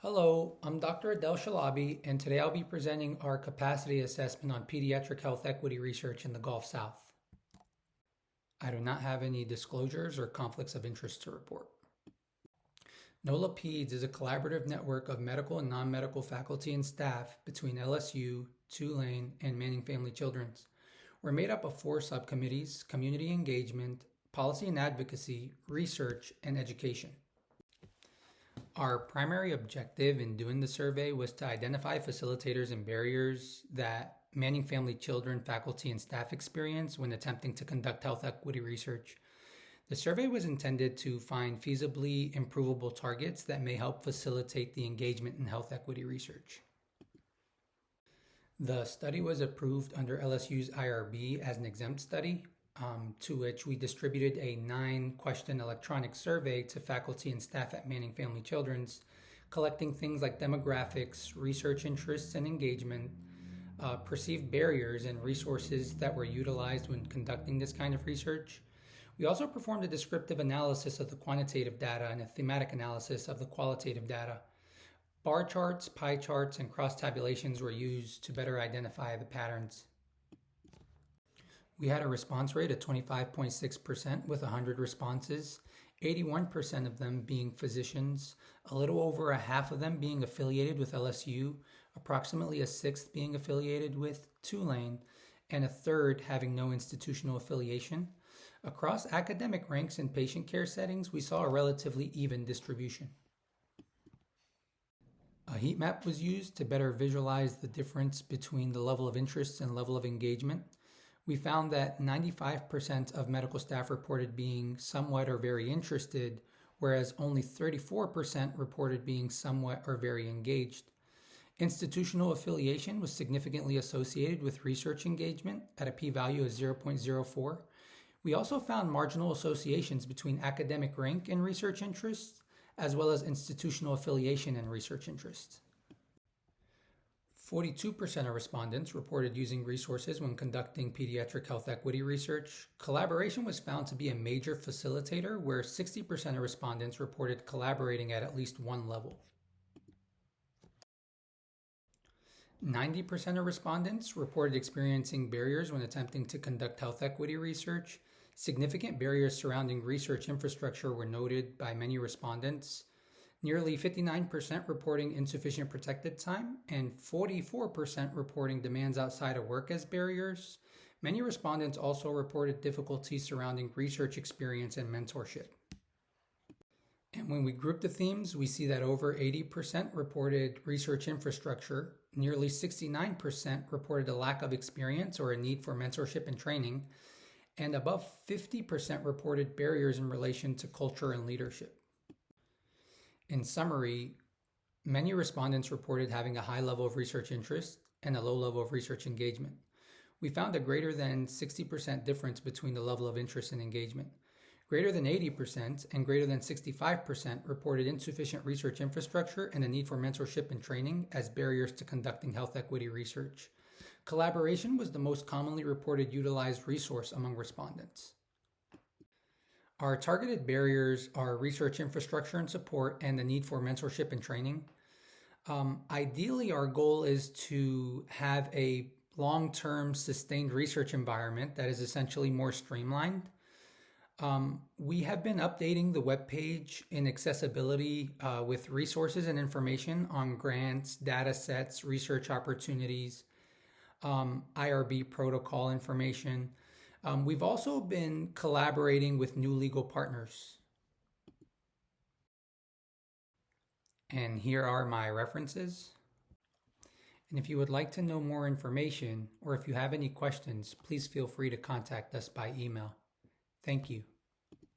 Hello, I'm Dr. Adel Shalabi, and today I'll be presenting our capacity assessment on pediatric health equity research in the Gulf South. I do not have any disclosures or conflicts of interest to report. NOLAA-Peds is a collaborative network of medical and non-medical faculty and staff between LSU, Tulane, and Manning Family Children's. We're made up of 4 subcommittees: community engagement, policy and advocacy, research, and education. Our primary objective in doing the survey was to identify facilitators and barriers that Manning Family Children faculty and staff experience when attempting to conduct health equity research. The survey was intended to find feasibly improvable targets that may help facilitate the engagement in health equity research. The study was approved under LSU's IRB as an exempt study, to which we distributed a 9-question electronic survey to faculty and staff at Manning Family Children's, collecting things like demographics, research interests and engagement, perceived barriers and resources that were utilized when conducting this kind of research. We also performed a descriptive analysis of the quantitative data and a thematic analysis of the qualitative data. Bar charts, pie charts, and cross-tabulations were used to better identify the patterns. We had a response rate of 25.6% with 100 responses, 81% of them being physicians, a little over a half of them being affiliated with LSU, approximately a sixth being affiliated with Tulane, and a third having no institutional affiliation. Across academic ranks and patient care settings, we saw a relatively even distribution. A heat map was used to better visualize the difference between the level of interest and level of engagement. We found that 95% of medical staff reported being somewhat or very interested, whereas only 34% reported being somewhat or very engaged. Institutional affiliation was significantly associated with research engagement at a p-value of 0.04. We also found marginal associations between academic rank and research interests, as well as institutional affiliation and research interests. 42% of respondents reported using resources when conducting pediatric health equity research. Collaboration was found to be a major facilitator, where 60% of respondents reported collaborating at least one level. 90% of respondents reported experiencing barriers when attempting to conduct health equity research. Significant barriers surrounding research infrastructure were noted by many respondents. Nearly 59% reporting insufficient protected time and 44% reporting demands outside of work as barriers. Many respondents also reported difficulties surrounding research experience and mentorship. And when we group the themes, we see that over 80% reported research infrastructure, nearly 69% reported a lack of experience or a need for mentorship and training, and above 50% reported barriers in relation to culture and leadership. In summary, many respondents reported having a high level of research interest and a low level of research engagement. We found a greater than 60% difference between the level of interest and engagement. Greater than 80% and greater than 65% reported insufficient research infrastructure and a need for mentorship and training as barriers to conducting health equity research. Collaboration was the most commonly reported utilized resource among respondents. Our targeted barriers are research infrastructure and support and the need for mentorship and training. Ideally, our goal is to have a long-term sustained research environment that is essentially more streamlined. We have been updating the webpage in accessibility with resources and information on grants, data sets, research opportunities, IRB protocol information. We've also been collaborating with new legal partners. And here are my references. And if you would like to know more information, or if you have any questions, please feel free to contact us by email. Thank you.